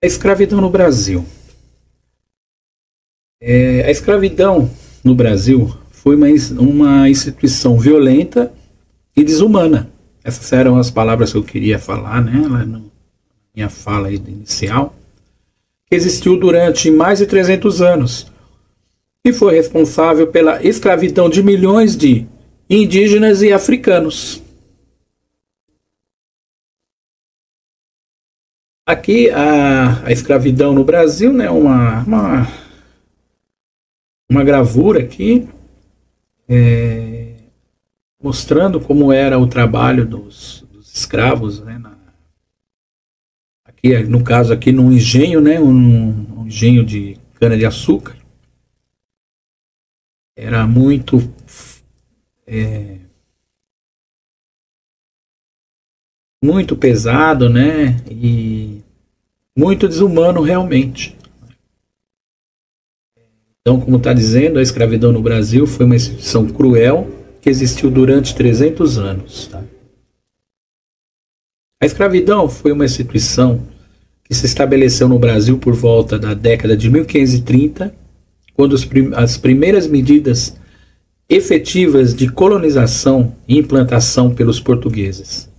A escravidão no Brasil. A escravidão no Brasil foi uma instituição violenta e desumana. Essas eram as palavras que eu queria falar, né, na minha fala inicial. Que existiu durante mais de 300 anos e foi responsável pela escravidão de milhões de indígenas e africanos. Aqui a escravidão no Brasil, né, uma gravura aqui mostrando como era o trabalho dos escravos, né, aqui, no caso aqui num engenho, né, um engenho de cana de açúcar. Era muito muito pesado, né, e muito desumano realmente. Então, como está dizendo, a escravidão no Brasil foi uma instituição cruel que existiu durante 300 anos. Tá? A escravidão foi uma instituição que se estabeleceu no Brasil por volta da década de 1530, quando as primeiras medidas efetivas de colonização e implantação pelos portugueses.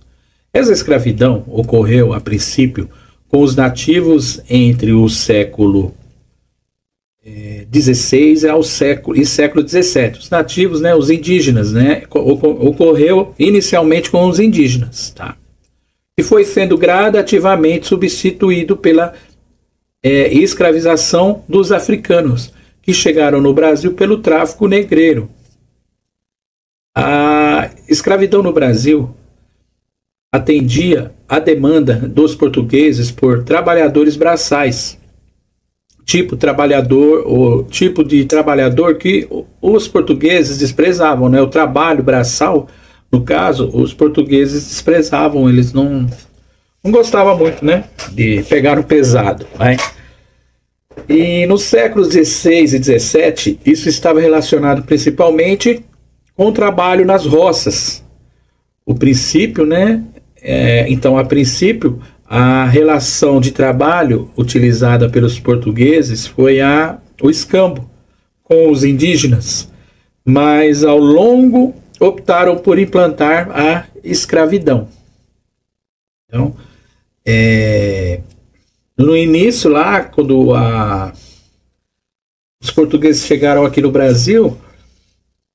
Essa escravidão ocorreu, a princípio, com os nativos entre o século XVI ao século XVII. Os nativos, né, os indígenas, né, ocorreu inicialmente com os indígenas, tá? E foi sendo gradativamente substituído pela escravização dos africanos, que chegaram no Brasil pelo tráfico negreiro. A escravidão no Brasil atendia à demanda dos portugueses por trabalhadores braçais, tipo de trabalhador que os portugueses desprezavam, né? O trabalho braçal, no caso, os portugueses desprezavam, eles não gostavam muito, né, de pegar o pesado, né? E nos séculos XVI e XVII, isso estava relacionado principalmente com o trabalho nas roças. O princípio, né? Então, a princípio, a relação de trabalho utilizada pelos portugueses foi o escambo com os indígenas, mas ao longo optaram por implantar a escravidão. Então, no início lá, quando os portugueses chegaram aqui no Brasil,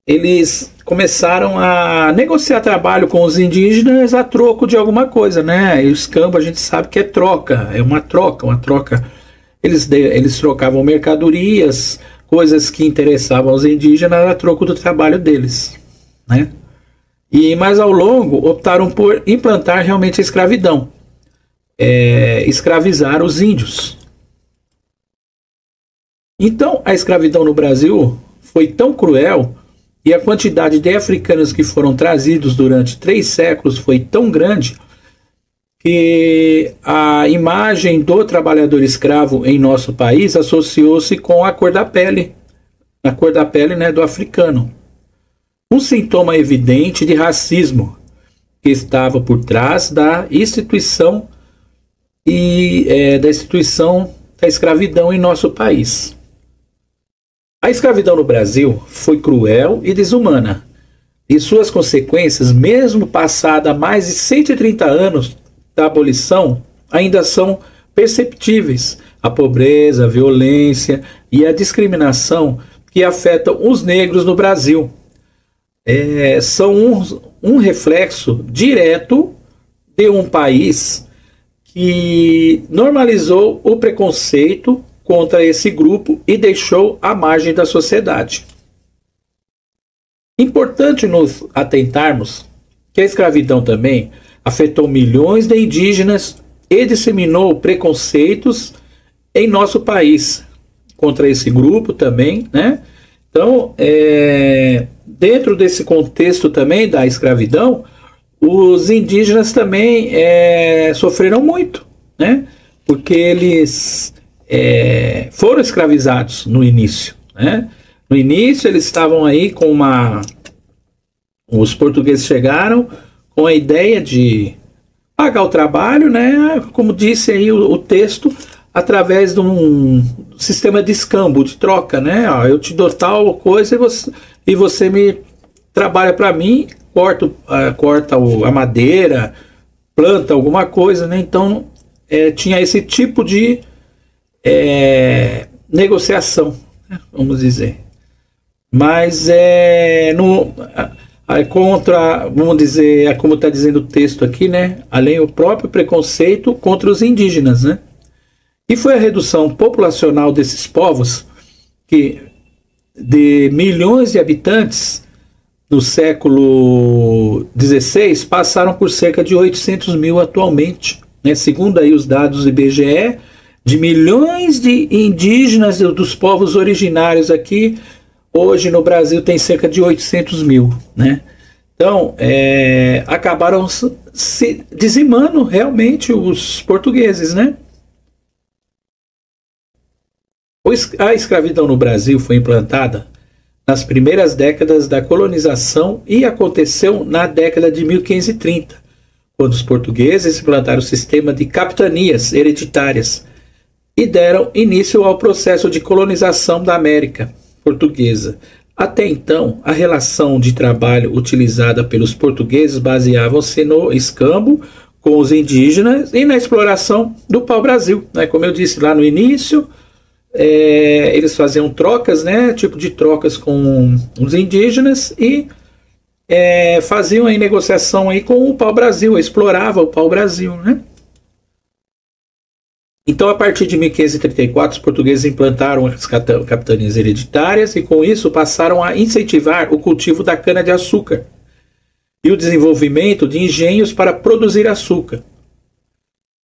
eles começaram a negociar trabalho com os indígenas a troco de alguma coisa, né? E o escambo a gente sabe que é troca, é uma troca. Eles trocavam mercadorias, coisas que interessavam aos indígenas a troco do trabalho deles, né? E mais ao longo optaram por implantar realmente a escravidão, escravizar os índios. Então a escravidão no Brasil foi tão cruel e a quantidade de africanos que foram trazidos durante 3 séculos foi tão grande que a imagem do trabalhador escravo em nosso país associou-se com a cor da pele, né, do africano. Um sintoma evidente de racismo que estava por trás da instituição da escravidão em nosso país. A escravidão no Brasil foi cruel e desumana, e suas consequências, mesmo passada mais de 130 anos da abolição, ainda são perceptíveis. A pobreza, a violência e a discriminação que afetam os negros no Brasil são um reflexo direto de um país que normalizou o preconceito contra esse grupo e deixou à margem da sociedade. Importante nos atentarmos que a escravidão também afetou milhões de indígenas e disseminou preconceitos em nosso país contra esse grupo também, né? Então, dentro desse contexto também da escravidão, os indígenas também sofreram muito, né? Porque eles foram escravizados no início, né? No início eles estavam aí com os portugueses chegaram com a ideia de pagar o trabalho, né? Como disse aí o texto, através de um sistema de escambo, de troca, né? Ó, eu te dou tal coisa e você me trabalha para mim, corta a madeira, planta alguma coisa, né? Então tinha esse tipo de negociação, né? Vamos dizer. Mas contra, vamos dizer, como está dizendo o texto aqui, né? Além do próprio preconceito contra os indígenas, né? E foi a redução populacional desses povos, que de milhões de habitantes no século XVI passaram por cerca de 800 mil atualmente, né? Segundo aí os dados do IBGE, de milhões de indígenas dos povos originários aqui, hoje no Brasil tem cerca de 800 mil, né? Então, acabaram se dizimando realmente os portugueses, né? A escravidão no Brasil foi implantada nas primeiras décadas da colonização e aconteceu na década de 1530, quando os portugueses implantaram o sistema de capitanias hereditárias e deram início ao processo de colonização da América portuguesa. Até então, a relação de trabalho utilizada pelos portugueses baseava-se no escambo com os indígenas e na exploração do pau-brasil, né? Como eu disse lá no início, eles faziam trocas, né? Tipo de trocas com os indígenas e faziam a negociação aí com o pau-brasil, explorava o pau-brasil, né? Então, a partir de 1534, os portugueses implantaram as capitanias hereditárias e, com isso, passaram a incentivar o cultivo da cana-de-açúcar e o desenvolvimento de engenhos para produzir açúcar.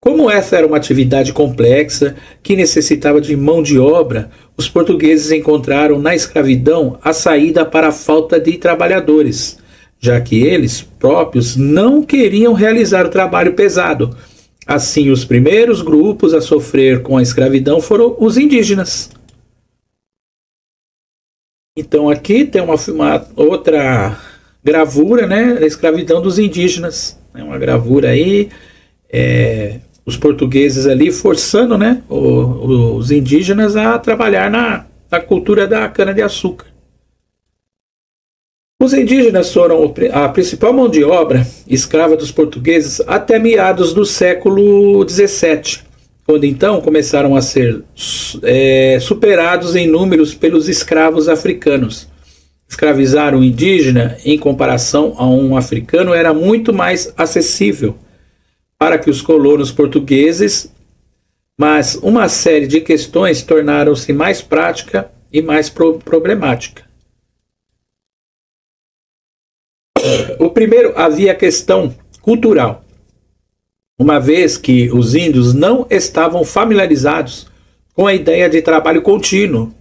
Como essa era uma atividade complexa que necessitava de mão de obra, os portugueses encontraram na escravidão a saída para a falta de trabalhadores, já que eles próprios não queriam realizar o trabalho pesado. Assim, os primeiros grupos a sofrer com a escravidão foram os indígenas. Então aqui tem uma outra gravura, né, da escravidão dos indígenas. É uma gravura aí, os portugueses ali forçando, né, os indígenas a trabalhar na cultura da cana-de-açúcar. Os indígenas foram a principal mão de obra escrava dos portugueses até meados do século XVII, quando então começaram a ser superados em números pelos escravos africanos. Escravizar um indígena em comparação a um africano era muito mais acessível para que os colonos portugueses, mas uma série de questões tornaram-se mais prática e mais problemática. O primeiro, havia a questão cultural, uma vez que os índios não estavam familiarizados com a ideia de trabalho contínuo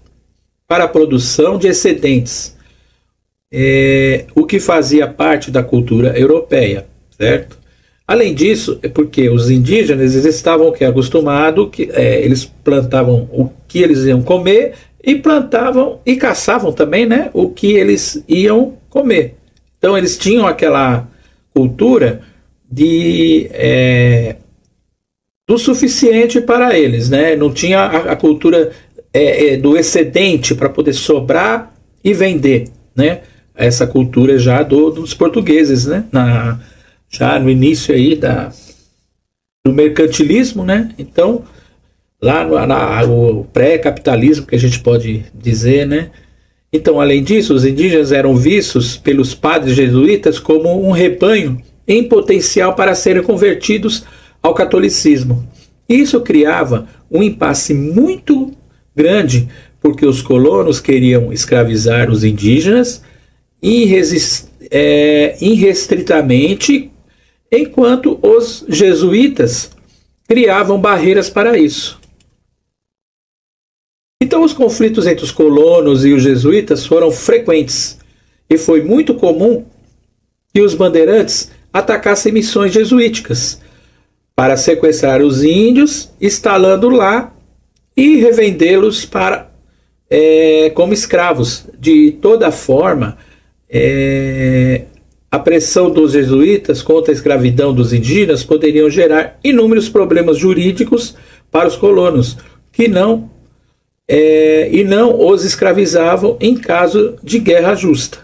para a produção de excedentes, o que fazia parte da cultura europeia, certo? Além disso, é porque os indígenas eles estavam acostumados, eles plantavam o que eles iam comer e plantavam e caçavam também, né, o que eles iam comer. Então eles tinham aquela cultura do suficiente para eles, né? Não tinha a cultura do excedente para poder sobrar e vender, né? Essa cultura já dos portugueses, né? Já no início aí do mercantilismo, né? Então lá no pré-capitalismo, que a gente pode dizer, né? Então, além disso, os indígenas eram vistos pelos padres jesuítas como um rebanho em potencial para serem convertidos ao catolicismo. Isso criava um impasse muito grande, porque os colonos queriam escravizar os indígenas irrestritamente, enquanto os jesuítas criavam barreiras para isso. Então, os conflitos entre os colonos e os jesuítas foram frequentes, e foi muito comum que os bandeirantes atacassem missões jesuíticas para sequestrar os índios, instalando lá e revendê-los como escravos. De toda forma, a pressão dos jesuítas contra a escravidão dos indígenas poderiam gerar inúmeros problemas jurídicos para os colonos, que não e não os escravizavam em caso de guerra justa.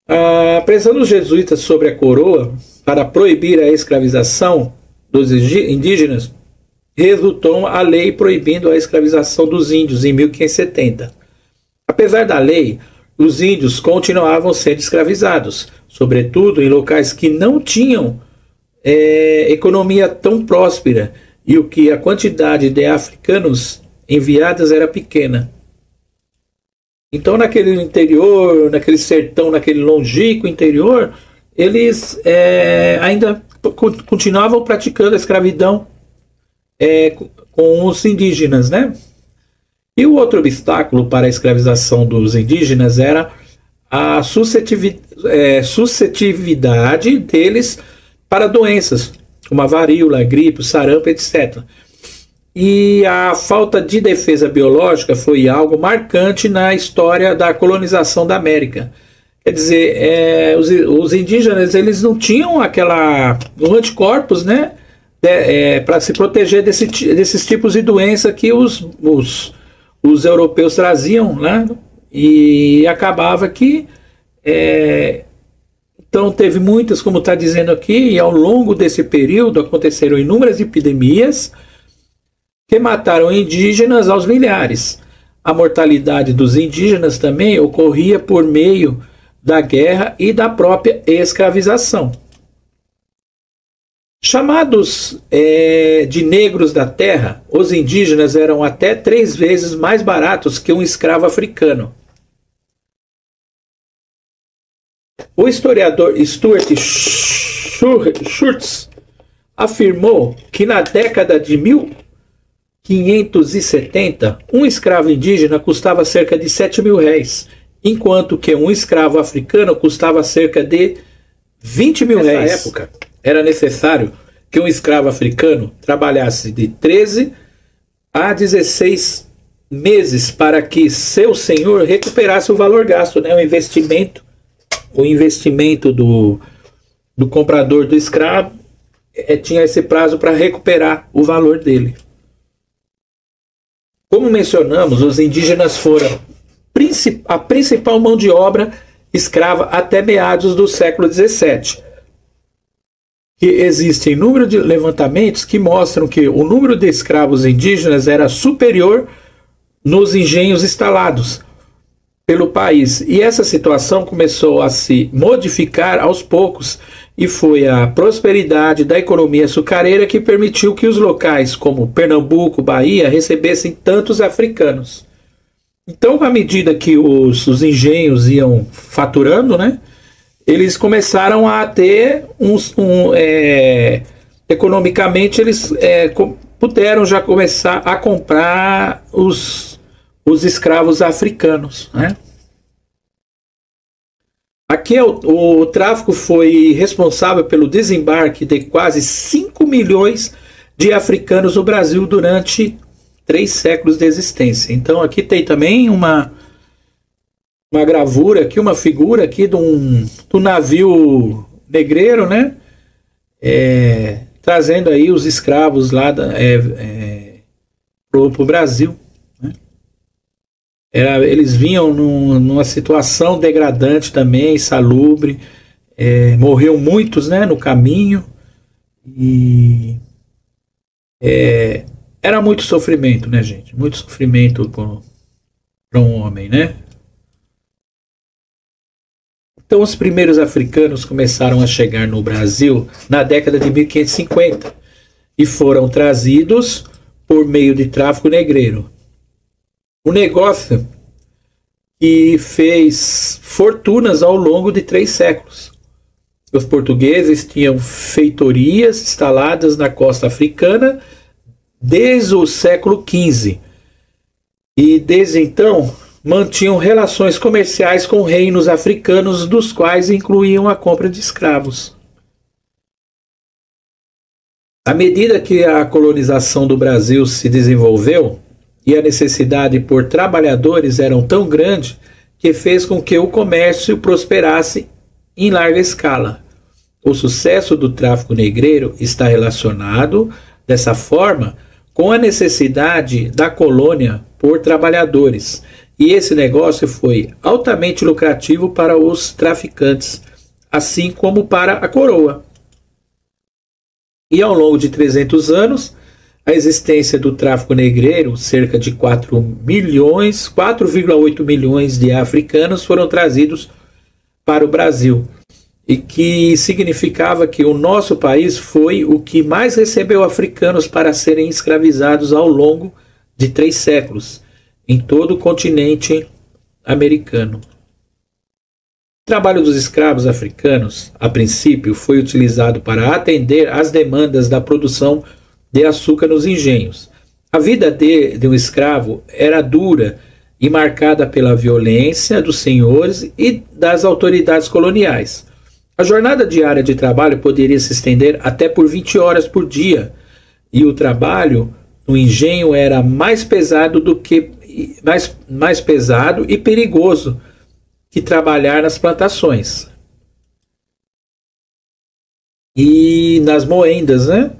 A pressão dos jesuítas sobre a coroa para proibir a escravização dos indígenas resultou a lei proibindo a escravização dos índios em 1570. Apesar da lei, os índios continuavam sendo escravizados, sobretudo em locais que não tinham economia tão próspera e o que a quantidade de africanos enviados era pequena. Então, naquele interior, naquele sertão, naquele longínquo interior, eles ainda continuavam praticando a escravidão com os indígenas, né? E o outro obstáculo para a escravização dos indígenas era a suscetibilidade deles para doenças, como a varíola, a gripe, o sarampo, etc. E a falta de defesa biológica foi algo marcante na história da colonização da América. Quer dizer, os indígenas eles não tinham os anticorpos, né, para se proteger desses tipos de doença que os europeus traziam, né, e acabava que então teve muitas, como está dizendo aqui, e ao longo desse período aconteceram inúmeras epidemias que mataram indígenas aos milhares. A mortalidade dos indígenas também ocorria por meio da guerra e da própria escravização. Chamados de negros da terra, os indígenas eram até 3 vezes mais baratos que um escravo africano. O historiador Stuart Schurz afirmou que na década de 1570, um escravo indígena custava cerca de 7 mil réis, enquanto que um escravo africano custava cerca de 20 mil réis. Nessa época, era necessário que um escravo africano trabalhasse de 13 a 16 meses para que seu senhor recuperasse o valor gasto, né? O investimento do comprador do escravo tinha esse prazo para recuperar o valor dele. Como mencionamos, os indígenas foram a principal mão de obra escrava até meados do século XVII. Que existem inúmeros de levantamentos que mostram que o número de escravos indígenas era superior nos engenhos instalados pelo país. E essa situação começou a se modificar aos poucos e foi a prosperidade da economia açucareira que permitiu que os locais como Pernambuco, Bahia, recebessem tantos africanos. Então, à medida que os engenhos iam faturando, né, eles começaram a ter economicamente, eles puderam já começar a comprar os escravos africanos, né? Aqui o tráfico foi responsável pelo desembarque de quase 5 milhões de africanos no Brasil durante 3 séculos de existência. Então aqui tem também uma gravura aqui, uma figura aqui do navio negreiro, né? Trazendo aí os escravos lá pro Brasil. Eles vinham numa situação degradante também, insalubre, morreu muitos, né, no caminho, e era muito sofrimento, né, gente? Muito sofrimento para um homem, né? Então os primeiros africanos começaram a chegar no Brasil na década de 1550 e foram trazidos por meio de tráfico negreiro. Um negócio que fez fortunas ao longo de 3 séculos. Os portugueses tinham feitorias instaladas na costa africana desde o século XV. E desde então mantinham relações comerciais com reinos africanos, dos quais incluíam a compra de escravos. À medida que a colonização do Brasil se desenvolveu, e a necessidade por trabalhadores eram tão grande que fez com que o comércio prosperasse em larga escala. O sucesso do tráfico negreiro está relacionado dessa forma, com a necessidade da colônia por trabalhadores. E esse negócio foi altamente lucrativo para os traficantes, assim como para a coroa. E ao longo de 300 anos, a existência do tráfico negreiro, cerca de 4,8 milhões de africanos foram trazidos para o Brasil, e que significava que o nosso país foi o que mais recebeu africanos para serem escravizados ao longo de 3 séculos, em todo o continente americano. O trabalho dos escravos africanos, a princípio, foi utilizado para atender às demandas da produção de açúcar nos engenhos. A vida de um escravo era dura e marcada pela violência dos senhores e das autoridades coloniais. A jornada diária de trabalho poderia se estender até por 20 horas por dia, e o trabalho no engenho era mais pesado e perigoso que trabalhar nas plantações e nas moendas, né?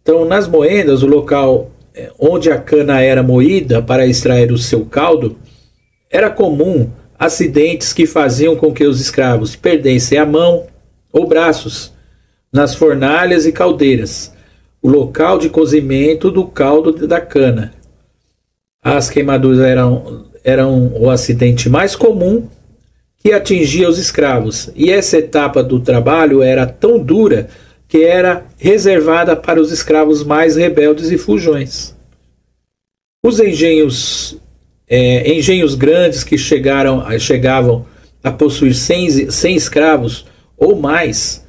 Então, nas moendas, o local onde a cana era moída para extrair o seu caldo, era comum acidentes que faziam com que os escravos perdessem a mão ou braços nas fornalhas e caldeiras, o local de cozimento do caldo da cana. As queimaduras eram o acidente mais comum que atingia os escravos, e essa etapa do trabalho era tão dura que era reservada para os escravos mais rebeldes e fujões. Os engenhos grandes que chegavam a possuir 100 escravos ou mais.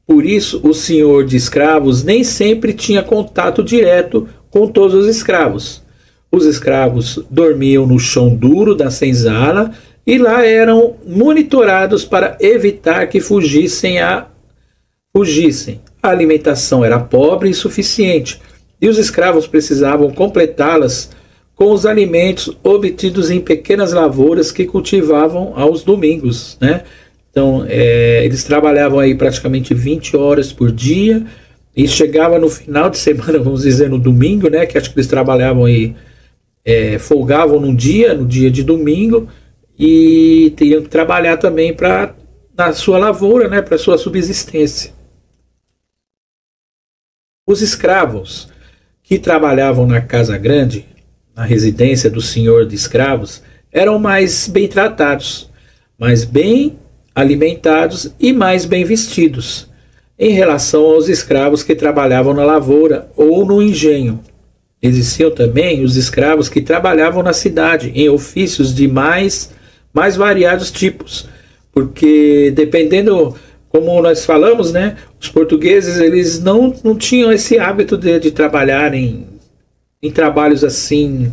Por isso, o senhor de escravos nem sempre tinha contato direto com todos os escravos. Os escravos dormiam no chão duro da senzala e lá eram monitorados para evitar que fugissem. A alimentação era pobre e insuficiente, e os escravos precisavam completá-las com os alimentos obtidos em pequenas lavouras que cultivavam aos domingos, né? Então, eles trabalhavam aí praticamente 20 horas por dia, e chegava no final de semana, vamos dizer, no domingo, né? Que acho que eles trabalhavam aí, folgavam no dia de domingo, e teriam que trabalhar também na sua lavoura, né? Para sua subsistência. Os escravos que trabalhavam na casa grande, na residência do senhor de escravos, eram mais bem tratados, mais bem alimentados e mais bem vestidos, em relação aos escravos que trabalhavam na lavoura ou no engenho. Existiam também os escravos que trabalhavam na cidade, em ofícios de mais variados tipos, porque dependendo, como nós falamos, né, os portugueses eles não tinham esse hábito de trabalhar em trabalhos assim,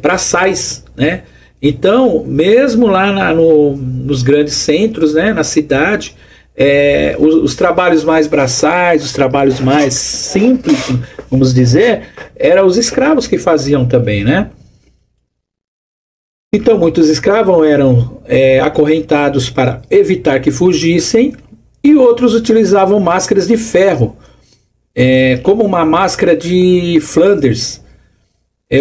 braçais, né? Então, mesmo lá nos grandes centros, né, na cidade, os trabalhos mais braçais, os trabalhos mais simples, vamos dizer, eram os escravos que faziam também, né? Então, muitos escravos eram acorrentados para evitar que fugissem, e outros utilizavam máscaras de ferro, como uma máscara de Flanders,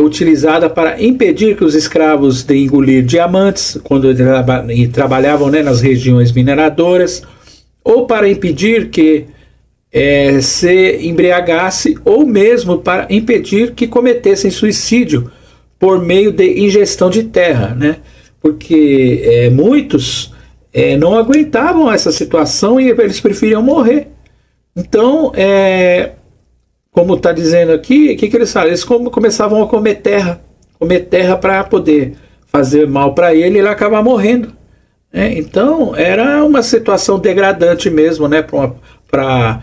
utilizada para impedir que os escravos de engolir diamantes quando trabalhavam, né, nas regiões mineradoras, ou para impedir que se embriagasse, ou mesmo para impedir que cometessem suicídio por meio de ingestão de terra, né? Porque muitos não aguentavam essa situação e eles preferiam morrer. Então, como está dizendo aqui, o que eles fazem? Eles começavam a comer terra para poder fazer mal para ele e ele acabar morrendo. Então, era uma situação degradante mesmo, né, para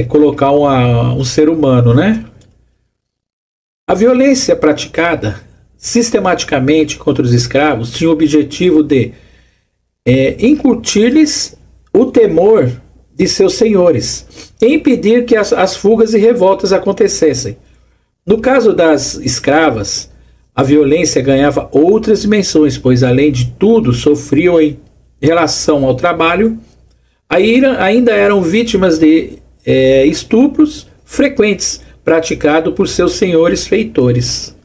colocar um ser humano, né? A violência praticada sistematicamente contra os escravos tinha o objetivo de incutir-lhes o temor de seus senhores e impedir que as fugas e revoltas acontecessem. No caso das escravas, a violência ganhava outras dimensões, pois além de tudo sofriam em relação ao trabalho, ainda eram vítimas de estupros, frequentes, praticado por seus senhores feitores.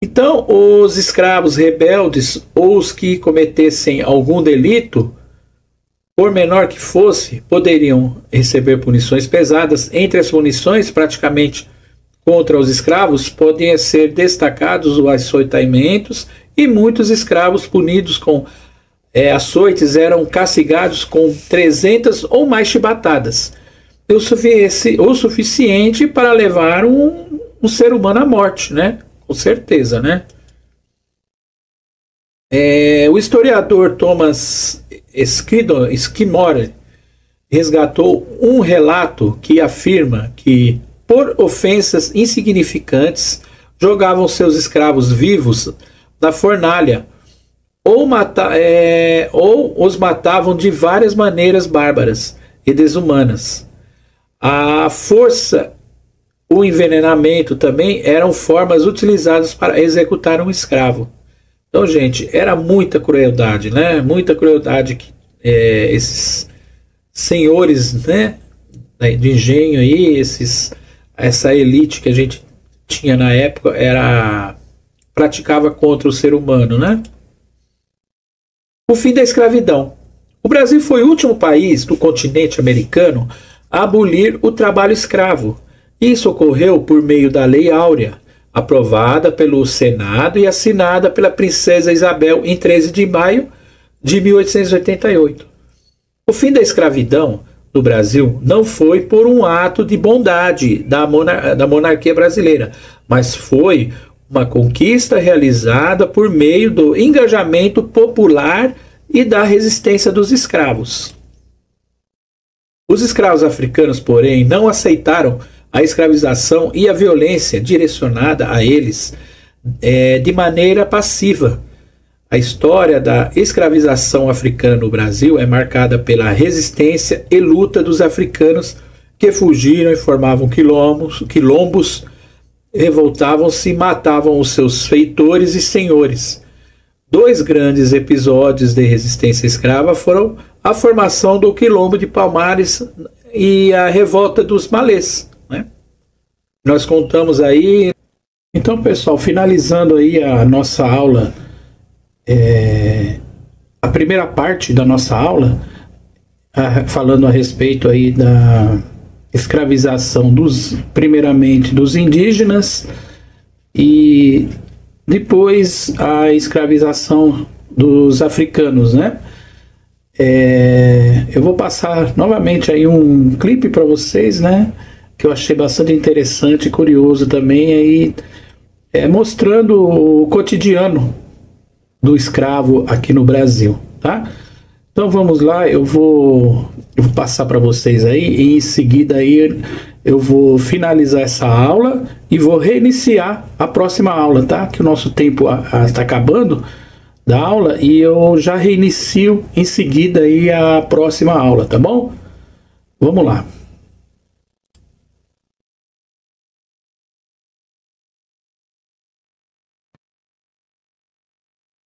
Então, os escravos rebeldes ou os que cometessem algum delito, por menor que fosse, poderiam receber punições pesadas. Entre as punições praticamente contra os escravos podem ser destacados os açoitamentos, e muitos escravos punidos com açoites eram castigados com 300 ou mais chibatadas, o suficiente para levar um ser humano à morte, né? Com certeza, né? O historiador Thomas Skidmore resgatou um relato que afirma que, por ofensas insignificantes, jogavam seus escravos vivos na fornalha ou os matavam de várias maneiras bárbaras e desumanas. A força, o envenenamento também eram formas utilizadas para executar um escravo. Então, gente, era muita crueldade, né? Muita crueldade que esses senhores, né, de engenho aí, essa elite que a gente tinha na época, praticava contra o ser humano, né? O fim da escravidão. O Brasil foi o último país do continente americano a abolir o trabalho escravo. Isso ocorreu por meio da Lei Áurea, aprovada pelo Senado e assinada pela Princesa Isabel em 13 de maio de 1888. O fim da escravidão no Brasil não foi por um ato de bondade da monarquia brasileira, mas foi uma conquista realizada por meio do engajamento popular e da resistência dos escravos. Os escravos africanos, porém, não aceitaram a escravização e a violência direcionada a eles de maneira passiva. A história da escravização africana no Brasil é marcada pela resistência e luta dos africanos que fugiram e formavam quilombos, revoltavam-se e matavam os seus feitores e senhores. Dois grandes episódios de resistência escrava foram a formação do Quilombo de Palmares e a revolta dos malês, né? Nós contamos aí. Então, pessoal, finalizando aí a nossa aula, a primeira parte da nossa aula, falando a respeito aí da escravização primeiramente dos indígenas e depois a escravização dos africanos, né? Eu vou passar novamente aí um clipe para vocês, né? Que eu achei bastante interessante e curioso também, aí, mostrando o cotidiano do escravo aqui no Brasil, tá? Então vamos lá, eu vou passar para vocês aí, e em seguida aí eu vou finalizar essa aula e vou reiniciar a próxima aula, tá? Que o nosso tempo está acabando da aula e eu já reinicio em seguida aí a próxima aula, tá bom? Vamos lá.